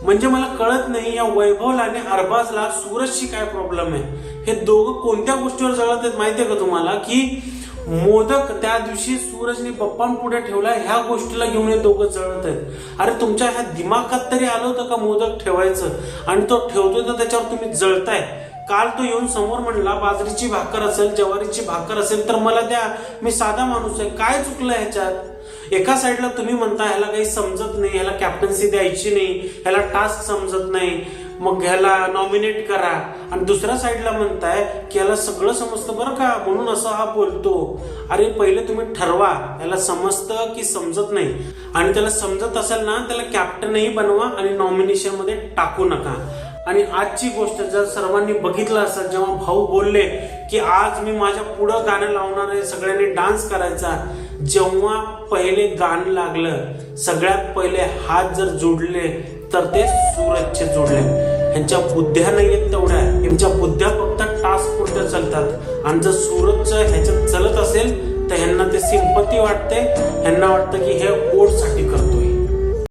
म्हणजे मला कळत नाही या वैभवला आणि अरबाजला सूरजशी काय प्रॉब्लेम आहे। हे दोघं कोणत्या गोष्टीवर जळत आहेत माहितीये का तुम्हाला, की मोदक त्या दिवशी सूरजने पप्पांपुढे ठेवला, ह्या गोष्टीला घेऊन हे दोघं जळत आहेत। अरे तुमच्या ह्या दिमागात तरी आलं होतं का मोदक ठेवायचं, आणि तो ठेवतोय तर त्याच्यावर तुम्ही जळताय। काल तो येऊन समोर म्हणला बाजरीची भाकर असेल, ज्वारीची भाकर असेल तर मला द्या, मी साधा माणूस आहे, काय चुकलं ह्याच्यात। एका साईडला तुम्ही म्हणता ह्याला काही समजत नाही, ह्याला कॅप्टन्सी द्यायची नाही, ह्याला टास्क समजत नाही, मग ह्याला नॉमिनेट करा, आणि दुसऱ्या साईडला म्हणताय की ह्याला सगळं समजतं बरं का म्हणून असं हा बोलतो। अरे पहिले तुम्ही ठरवा ह्याला समजतं की समजत नाही, आणि त्याला समजत असेल ना त्याला कॅप्टनही बनवा आणि नॉमिनेशन मध्ये टाकू नका। आणि आजची गोष्ट जर सर्वांनी बघितलं असेल, जेव्हा भाऊ बोलले की आज मी माझ्या पुढं गाणं लावणार आहे, सगळ्यांनी डान्स करायचा, जेव्हा पहिले गाणं लागलं सगळ्यात पहिले हात जर जोडले तर ते सूरजचे जोडले। ह्यांच्या बुद्ध्या नाहीयेत तेवढ्या, यांच्या बुद्ध्या फक्त टास्क पुरत्या चालतात, आणि जर सूरजचं ह्याच्यात चलत असेल तर ह्यांना ते सिंपती वाटते, ह्यांना वाटतं की हे ओटसाठी करतात।